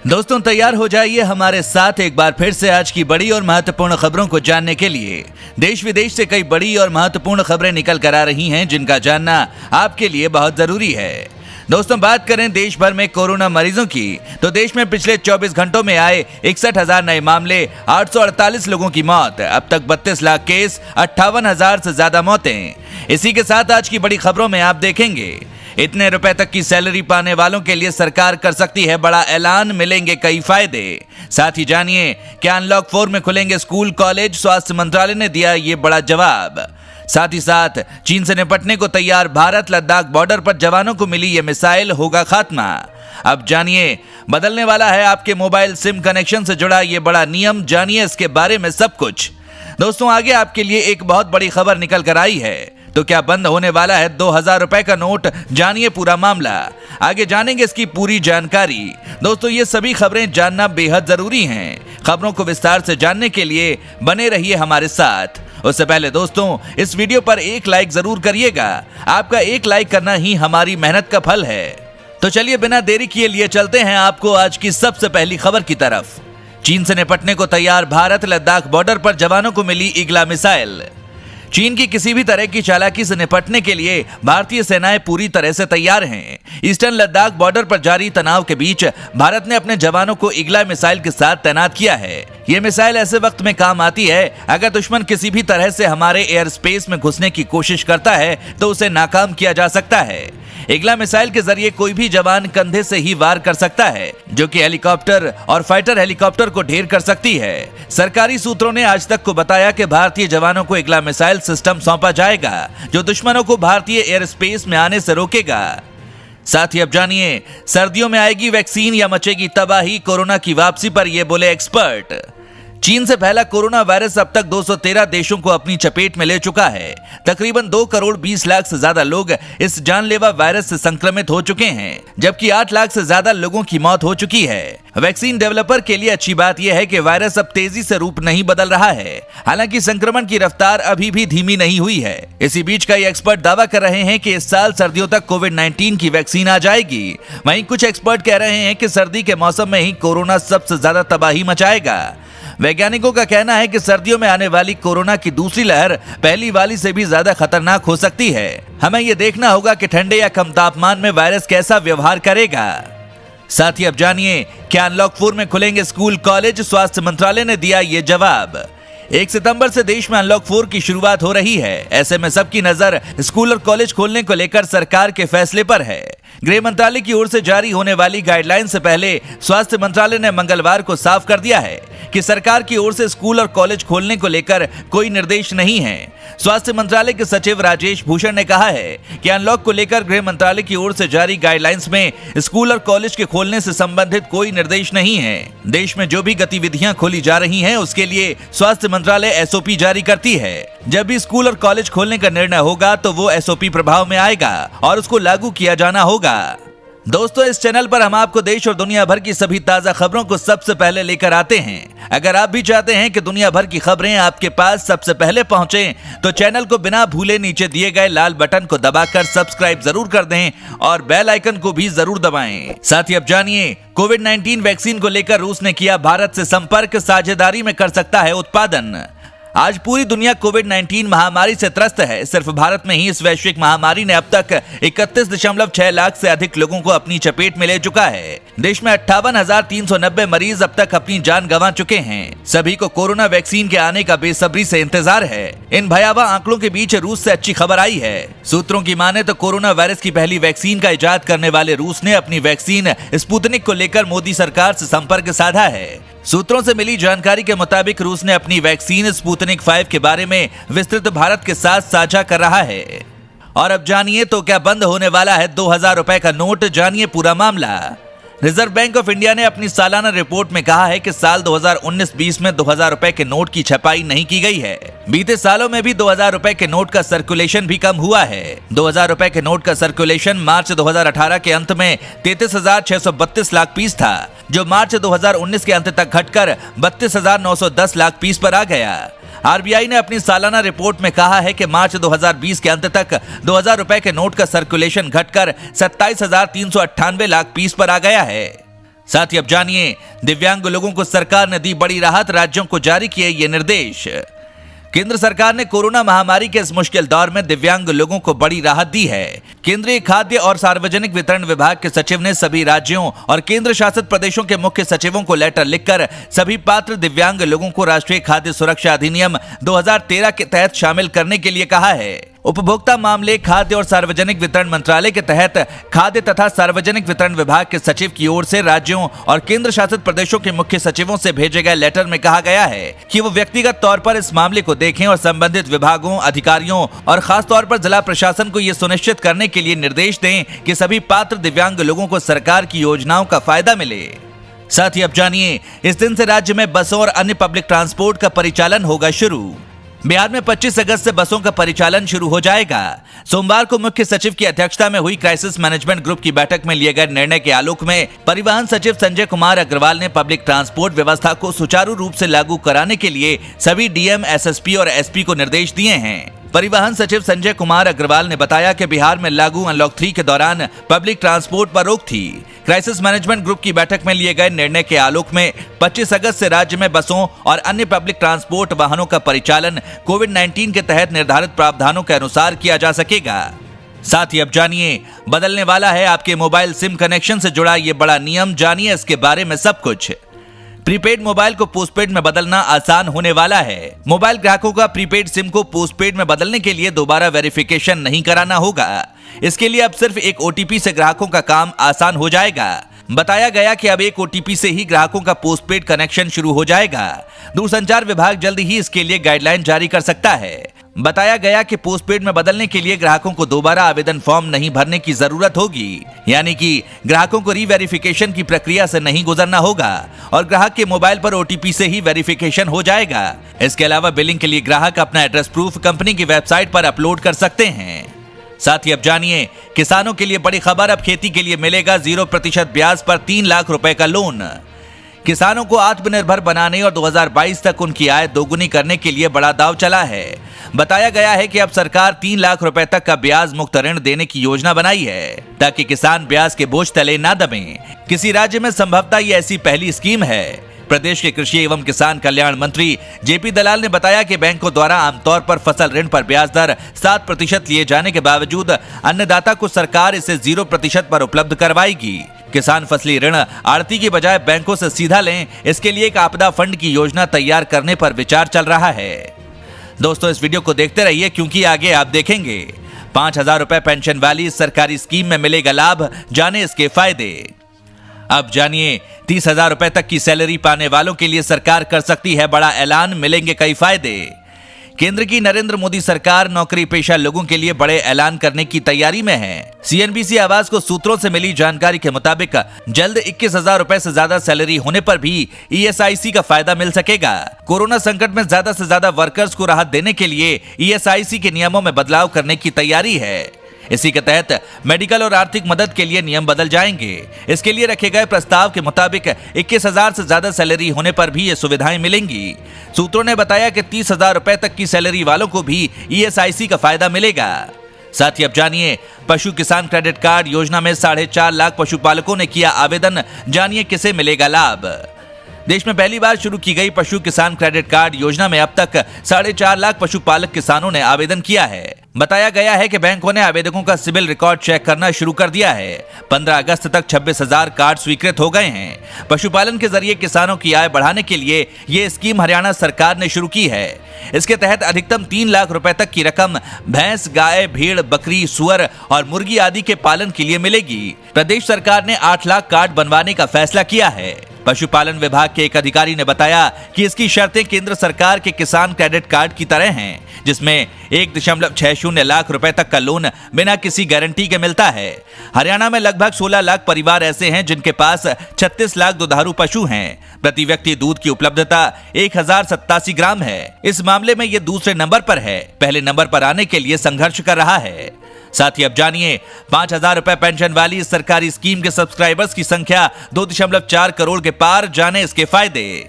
दोस्तों तैयार हो जाइए हमारे साथ एक बार फिर से आज की बड़ी और महत्वपूर्ण खबरों को जानने के लिए। देश विदेश से कई बड़ी और महत्वपूर्ण खबरें निकल कर आ रही हैं जिनका जानना आपके लिए बहुत जरूरी है। दोस्तों बात करें देश भर में कोरोना मरीजों की तो देश में पिछले 24 घंटों में आए 61,000 नए मामले, 848 लोगों की मौत, अब तक 32 लाख केस, 58,000 से ज्यादा मौतें। इसी के साथ आज की बड़ी खबरों में आप देखेंगे इतने रुपए तक की सैलरी पाने वालों के लिए सरकार कर सकती है बड़ा ऐलान, मिलेंगे कई फायदे। साथ ही जानिए क्या अनलॉक 4 में खुलेंगे स्कूल कॉलेज, स्वास्थ्य मंत्रालय ने दिया ये बड़ा जवाब। साथ ही साथ चीन से निपटने को तैयार भारत, लद्दाख बॉर्डर पर जवानों को मिली ये मिसाइल, होगा खात्मा। अब जानिए बदलने वाला है आपके मोबाइल सिम कनेक्शन से जुड़ा ये बड़ा नियम, जानिए इसके बारे में सब कुछ। दोस्तों आगे आपके लिए एक बहुत बड़ी खबर निकल कर आई है, तो क्या बंद होने वाला है 2000 रुपए का नोट, जानिए पूरा मामला। आगे जानेंगे इसकी पूरी जानकारी। दोस्तों ये सभी खबरें जानना बेहद जरूरी हैं। खबरों को विस्तार से जानने के लिए बने रहिए हमारे साथ। उससे पहले दोस्तों इस वीडियो पर एक लाइक जरूर करिएगा, आपका एक लाइक करना ही हमारी मेहनत का फल है। तो चलिए बिना देरी किए लिए चलते हैं आपको आज की सबसे पहली खबर की तरफ। चीन से निपटने को तैयार भारत, लद्दाख बॉर्डर पर जवानों को मिली ईगला मिसाइल। चीन की किसी भी तरह की चालाकी से निपटने के लिए भारतीय सेनाएं पूरी तरह से तैयार हैं। ईस्टर्न लद्दाख बॉर्डर पर जारी तनाव के बीच भारत ने अपने जवानों को ईगला मिसाइल के साथ तैनात किया है। ये मिसाइल ऐसे वक्त में काम आती है अगर दुश्मन किसी भी तरह से हमारे एयर स्पेस में घुसने की कोशिश करता है तो उसे नाकाम किया जा सकता है। ईगला मिसाइल के जरिए कोई भी जवान कंधे से ही वार कर सकता है, जो कि हेलीकॉप्टर और फाइटर हेलीकॉप्टर को ढेर कर सकती है। सरकारी सूत्रों ने आज तक को बताया कि भारतीय जवानों को ईगला मिसाइल सिस्टम सौंपा जाएगा, जो दुश्मनों को भारतीय एयर स्पेस में आने से रोकेगा। साथ ही अब जानिए सर्दियों में आएगी वैक्सीन या मचेगी तबाही, कोरोना की वापसी पर ये बोले एक्सपर्ट। चीन से फैला कोरोना वायरस अब तक 213 देशों को अपनी चपेट में ले चुका है। तकरीबन 2 करोड़ 20 लाख से ज्यादा लोग इस जानलेवा वायरस से संक्रमित हो चुके हैं, जबकि 8 लाख से ज्यादा लोगों की मौत हो चुकी है। वैक्सीन डेवलपर के लिए अच्छी बात यह है कि वायरस अब तेजी से रूप नहीं बदल रहा है, हालांकि संक्रमण की रफ्तार अभी भी धीमी नहीं हुई है। इसी बीच कई एक्सपर्ट दावा कर रहे हैं कि इस साल सर्दियों तक कोविड-19 की वैक्सीन आ जाएगी। वहीं कुछ एक्सपर्ट कह रहे हैं कि सर्दी के मौसम में ही कोरोना सबसे ज्यादा तबाही मचाएगा। वैज्ञानिकों का कहना है कि सर्दियों में आने वाली कोरोना की दूसरी लहर पहली वाली से भी ज्यादा खतरनाक हो सकती है। हमें यह देखना होगा कि ठंडे या कम तापमान में वायरस कैसा व्यवहार करेगा। साथ ही अब जानिए क्या अनलॉक 4 में खुलेंगे स्कूल कॉलेज, स्वास्थ्य मंत्रालय ने दिया ये जवाब। 1 सितंबर से देश में अनलॉक 4 की शुरुआत हो रही है। ऐसे में सबकी नजर स्कूल और कॉलेज खोलने को लेकर सरकार के फैसले पर है। गृह मंत्रालय की ओर से जारी होने वाली गाइडलाइन से पहले स्वास्थ्य मंत्रालय ने मंगलवार को साफ कर दिया है कि सरकार की ओर से स्कूल और कॉलेज खोलने को लेकर कोई निर्देश नहीं है। स्वास्थ्य मंत्रालय के सचिव राजेश भूषण ने कहा है कि अनलॉक को लेकर गृह मंत्रालय की ओर से जारी गाइडलाइंस में स्कूल और कॉलेज के खोलने से संबंधित कोई निर्देश नहीं है। देश में जो भी गतिविधियां खोली जा रही हैं उसके लिए स्वास्थ्य मंत्रालय एसओपी जारी करती है। जब भी स्कूल और कॉलेज खोलने का निर्णय होगा तो वो एसओपी प्रभाव में आएगा और उसको लागू किया जाना होगा। दोस्तों इस चैनल पर हम आपको देश और दुनिया भर की सभी ताजा खबरों को सबसे पहले लेकर आते हैं। अगर आप भी चाहते हैं कि दुनिया भर की खबरें आपके पास सबसे पहले पहुंचें, तो चैनल को बिना भूले नीचे दिए गए लाल बटन को दबाकर सब्सक्राइब जरूर कर दें और बेल आइकन को भी जरूर दबाएं। साथ ही अब जानिए कोविड-19 वैक्सीन को लेकर रूस ने किया भारत से संपर्क, साझेदारी में कर सकता है उत्पादन। आज पूरी दुनिया कोविड-19 महामारी से त्रस्त है। सिर्फ भारत में ही इस वैश्विक महामारी ने अब तक 31.6 लाख से अधिक लोगों को अपनी चपेट में ले चुका है। देश में 58,390 मरीज अब तक अपनी जान गंवा चुके हैं। सभी को कोरोना वैक्सीन के आने का बेसब्री से इंतजार है। इन भयावह आंकड़ों के बीच रूस से अच्छी खबर आई है। सूत्रों की माने तो कोरोना वायरस की पहली वैक्सीन का इजाद करने वाले रूस ने अपनी वैक्सीन स्पुतनिक को लेकर मोदी सरकार से संपर्क साधा है। सूत्रों से मिली जानकारी के मुताबिक रूस ने अपनी वैक्सीन स्पुतनिक 5 के बारे में विस्तृत भारत के साथ साझा कर रहा है। और अब जानिए तो क्या बंद होने वाला है 2000 रुपए का नोट, जानिए पूरा मामला। रिजर्व बैंक ऑफ इंडिया ने अपनी सालाना रिपोर्ट में कहा है कि साल 2019-20 में 2000 रुपए के नोट की छपाई नहीं की गई है। बीते सालों में भी 2000 रुपए के नोट का सर्कुलेशन भी कम हुआ है। 2000 रुपए के नोट का सर्कुलेशन मार्च 2018 के अंत में 33,632 लाख पीस था, जो मार्च 2019 के अंत तक घटकर 32,910 लाख पीस पर आ गया। आरबीआई ने अपनी सालाना रिपोर्ट में कहा है कि मार्च 2020 के अंत तक 2000 रुपए के नोट का सर्कुलेशन घटकर 27,398 लाख पीस पर आ गया है। साथ ही अब जानिए दिव्यांग लोगों को सरकार ने दी बड़ी राहत, राज्यों को जारी किए ये निर्देश। केंद्र सरकार ने कोरोना महामारी के इस मुश्किल दौर में दिव्यांग लोगों को बड़ी राहत दी है। केंद्रीय खाद्य और सार्वजनिक वितरण विभाग के सचिव ने सभी राज्यों और केंद्र शासित प्रदेशों के मुख्य सचिवों को लेटर लिखकर सभी पात्र दिव्यांग लोगों को राष्ट्रीय खाद्य सुरक्षा अधिनियम 2013 के तहत शामिल करने के लिए कहा है। उपभोक्ता मामले, खाद्य और सार्वजनिक वितरण मंत्रालय के तहत खाद्य तथा सार्वजनिक वितरण विभाग के सचिव की ओर से राज्यों और केंद्र शासित प्रदेशों के मुख्य सचिवों से भेजे गए लेटर में कहा गया है कि वो व्यक्तिगत तौर पर इस मामले को देखें और संबंधित विभागों, अधिकारियों और खास तौर पर जिला प्रशासन को ये सुनिश्चित करने के लिए निर्देश दें कि सभी पात्र दिव्यांग लोगों को सरकार की योजनाओं का फायदा मिले। साथ ही अब जानिए इस दिन से राज्य में बसों और अन्य पब्लिक ट्रांसपोर्ट का परिचालन होगा शुरू। बिहार में 25 अगस्त से बसों का परिचालन शुरू हो जाएगा। सोमवार को मुख्य सचिव की अध्यक्षता में हुई क्राइसिस मैनेजमेंट ग्रुप की बैठक में लिए गए निर्णय के आलोक में परिवहन सचिव संजय कुमार अग्रवाल ने पब्लिक ट्रांसपोर्ट व्यवस्था को सुचारू रूप से लागू कराने के लिए सभी डीएम, एसएसपी और एसपी को निर्देश दिए हैं। परिवहन सचिव संजय कुमार अग्रवाल ने बताया कि बिहार में लागू अनलॉक 3 के दौरान पब्लिक ट्रांसपोर्ट पर रोक थी। क्राइसिस मैनेजमेंट ग्रुप की बैठक में लिए गए निर्णय के आलोक में 25 अगस्त से राज्य में बसों और अन्य पब्लिक ट्रांसपोर्ट वाहनों का परिचालन कोविड-19 के तहत निर्धारित प्रावधानों के अनुसार किया जा सकेगा। साथ ही अब जानिए बदलने वाला है आपके मोबाइल सिम कनेक्शन से जुड़ा ये बड़ा नियम, जानिए इसके बारे में सब कुछ। प्रीपेड मोबाइल को पोस्टपेड में बदलना आसान होने वाला है। मोबाइल ग्राहकों का प्रीपेड सिम को पोस्टपेड में बदलने के लिए दोबारा वेरिफिकेशन नहीं कराना होगा। इसके लिए अब सिर्फ एक ओटीपी से ग्राहकों का काम आसान हो जाएगा। बताया गया कि अब एक ओटीपी से ही ग्राहकों का पोस्टपेड कनेक्शन शुरू हो जाएगा। दूरसंचार विभाग जल्द ही इसके लिए गाइडलाइन जारी कर सकता है। बताया गया कि पोस्टपेड में बदलने के लिए ग्राहकों को दोबारा आवेदन फॉर्म नहीं भरने की जरूरत होगी, यानी कि ग्राहकों को रीवेरिफिकेशन की प्रक्रिया से नहीं गुजरना होगा और ग्राहक के मोबाइल पर ओटीपी से ही वेरिफिकेशन हो जाएगा। इसके अलावा बिलिंग के लिए ग्राहक अपना एड्रेस प्रूफ कंपनी की वेबसाइट पर अपलोड कर सकते हैं। साथ ही अब जानिए किसानों के लिए बड़ी खबर, अब खेती के लिए मिलेगा 0% ब्याज पर 3 लाख रुपए का लोन। किसानों को आत्मनिर्भर बनाने और 2022 तक उनकी आय दोगुनी करने के लिए बड़ा दांव चला है। बताया गया है कि अब सरकार 3 लाख रुपए तक का ब्याज मुक्त ऋण देने की योजना बनाई है ताकि किसान ब्याज के बोझ तले ना दबें। किसी राज्य में संभवतः ये ऐसी पहली स्कीम है। प्रदेश के कृषि एवं किसान कल्याण मंत्री जेपी दलाल ने बताया कि बैंकों द्वारा आमतौर पर फसल ऋण पर ब्याज दर 7% लिए जाने के बावजूद अन्नदाता को सरकार इसे 0% पर उपलब्ध करवाएगी। किसान फसली ऋण आड़ती की बजाय बैंकों से सीधा लें, इसके लिए एक आपदा फंड की योजना तैयार करने पर विचार चल रहा है। दोस्तों इस वीडियो को देखते रहिए क्योंकि आगे आप देखेंगे 5,000 रुपए पेंशन वाली इस सरकारी स्कीम में मिलेगा लाभ, जाने इसके फायदे। अब जानिए 30,000 रुपए तक की सैलरी पाने वालों के लिए सरकार कर सकती है बड़ा ऐलान, मिलेंगे कई फायदे। केंद्र की नरेंद्र मोदी सरकार नौकरी पेशा लोगों के लिए बड़े ऐलान करने की तैयारी में है। सीएनबीसी आवाज को सूत्रों से मिली जानकारी के मुताबिक जल्द 21,000 रुपए से ज्यादा सैलरी होने पर भी ईएसआईसी का फायदा मिल सकेगा। कोरोना संकट में ज्यादा से ज्यादा वर्कर्स को राहत देने के लिए ईएसआईसी के नियमों में बदलाव करने की तैयारी है। इसी के तहत मेडिकल और आर्थिक मदद के लिए नियम बदल जाएंगे। इसके लिए रखे गए प्रस्ताव के मुताबिक 21,000 से ज्यादा सैलरी होने पर भी ये सुविधाएं मिलेंगी। सूत्रों ने बताया कि 30,000 रुपए तक की सैलरी वालों को भी ईएसआईसी का फायदा मिलेगा। साथ ही अब जानिए पशु किसान क्रेडिट कार्ड योजना में 4.5 लाख पशुपालकों ने किया आवेदन, जानिए किसे मिलेगा लाभ। देश में पहली बार शुरू की गई पशु किसान क्रेडिट कार्ड योजना में अब तक 4.5 लाख पशुपालक किसानों ने आवेदन किया है। बताया गया है कि बैंकों ने आवेदकों का सिविल रिकॉर्ड चेक करना शुरू कर दिया है। 15 अगस्त तक 26,000 कार्ड स्वीकृत हो गए हैं। पशुपालन के जरिए किसानों की आय बढ़ाने के लिए ये स्कीम हरियाणा सरकार ने शुरू की है। इसके तहत अधिकतम 3 लाख रुपए तक की रकम भैंस, गाय, भेड़, बकरी, सुअर और मुर्गी आदि के पालन के लिए मिलेगी। प्रदेश सरकार ने 8 लाख कार्ड बनवाने का फैसला किया है। पशुपालन विभाग के एक अधिकारी ने बताया कि इसकी शर्तें केंद्र सरकार के किसान क्रेडिट कार्ड की तरह हैं, जिसमें 1.60 लाख रुपए तक का लोन बिना किसी गारंटी के मिलता है। हरियाणा में लगभग 16 लाख परिवार ऐसे हैं जिनके पास 36 लाख दुधारू पशु हैं। प्रति व्यक्ति दूध की उपलब्धता 1087 ग्राम है। इस मामले में ये दूसरे नंबर पर है। पहले नंबर पर आने के लिए संघर्ष कर रहा है। साथ ही अब जानिए 5,000 रुपए पेंशन वाली इस सरकारी स्कीम के सब्सक्राइबर्स की संख्या 2.4 करोड़ के पार, जाने इसके फायदे।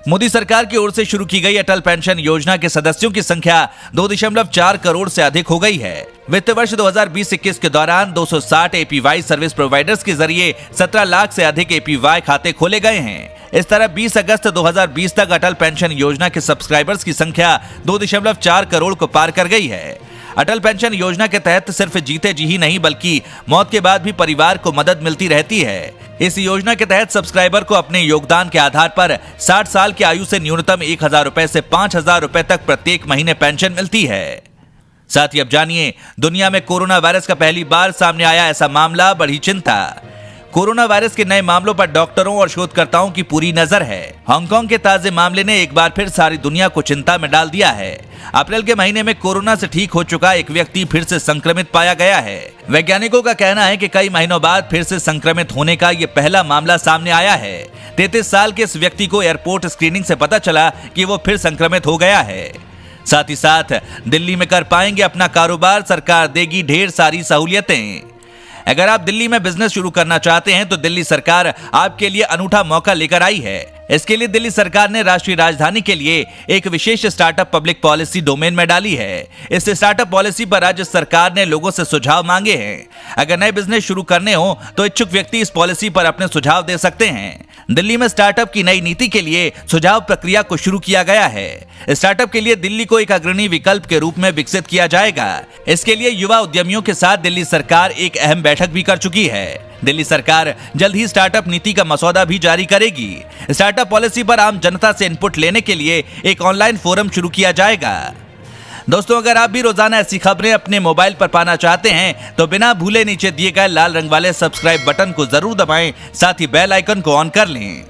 मोदी सरकार की ओर से शुरू की गई अटल पेंशन योजना के सदस्यों की संख्या 2.4 करोड़ से अधिक हो गई है। वित्त वर्ष 2020-21 के दौरान 260 एपीवाई सर्विस प्रोवाइडर्स के जरिए 17 लाख से अधिक एपीवाई खाते खोले गए हैं। इस तरह 20 अगस्त 2020 तक अटल पेंशन योजना के सब्सक्राइबर्स की संख्या 2.4 करोड़ को पार कर गई है। अटल पेंशन योजना के तहत सिर्फ जीते जी ही नहीं बल्कि मौत के बाद भी परिवार को मदद मिलती रहती है। इस योजना के तहत सब्सक्राइबर को अपने योगदान के आधार पर 60 साल की आयु से न्यूनतम 1,000 रुपए से 5,000 रुपए तक प्रत्येक महीने पेंशन मिलती है। साथ ही अब जानिए, दुनिया में कोरोना वायरस का पहली बार सामने आया ऐसा मामला, बढ़ी चिंता। कोरोना वायरस के नए मामलों पर डॉक्टरों और शोधकर्ताओं की पूरी नजर है। हांगकांग के ताजे मामले ने एक बार फिर सारी दुनिया को चिंता में डाल दिया है। अप्रैल के महीने में कोरोना से ठीक हो चुका एक व्यक्ति फिर से संक्रमित पाया गया है। वैज्ञानिकों का कहना है कि कई महीनों बाद फिर से संक्रमित होने का ये पहला मामला सामने आया है। 33 साल के इस व्यक्ति को एयरपोर्ट स्क्रीनिंग से पता चला कि वो फिर संक्रमित हो गया है। साथ ही साथ दिल्ली में कर पाएंगे अपना कारोबार, सरकार देगी ढेर सारी सहूलियतें। अगर आप दिल्ली में बिजनेस शुरू करना चाहते हैं तो दिल्ली सरकार आपके लिए अनूठा मौका लेकर आई है। इसके लिए दिल्ली सरकार ने राष्ट्रीय राजधानी के लिए एक विशेष स्टार्टअप पब्लिक पॉलिसी डोमेन में डाली है। इस स्टार्टअप पॉलिसी पर राज्य सरकार ने लोगों से सुझाव मांगे हैं। अगर नए बिजनेस शुरू करने हो तो इच्छुक व्यक्ति इस पॉलिसी पर अपने सुझाव दे सकते हैं। दिल्ली में स्टार्टअप की नई नीति के लिए सुझाव प्रक्रिया को शुरू किया गया है। स्टार्टअप के लिए दिल्ली को एक अग्रणी विकल्प के रूप में विकसित किया जाएगा। इसके लिए युवा उद्यमियों के साथ दिल्ली सरकार एक अहम बैठक भी कर चुकी है। दिल्ली सरकार जल्द ही स्टार्टअप नीति का मसौदा भी जारी करेगी। स्टार्टअप पॉलिसी पर आम जनता से इनपुट लेने के लिए एक ऑनलाइन फोरम शुरू किया जाएगा। दोस्तों, अगर आप भी रोजाना ऐसी खबरें अपने मोबाइल पर पाना चाहते हैं तो बिना भूले नीचे दिए गए लाल रंग वाले सब्सक्राइब बटन को जरूर दबाएं, साथ ही बेल आइकन को ऑन कर लें।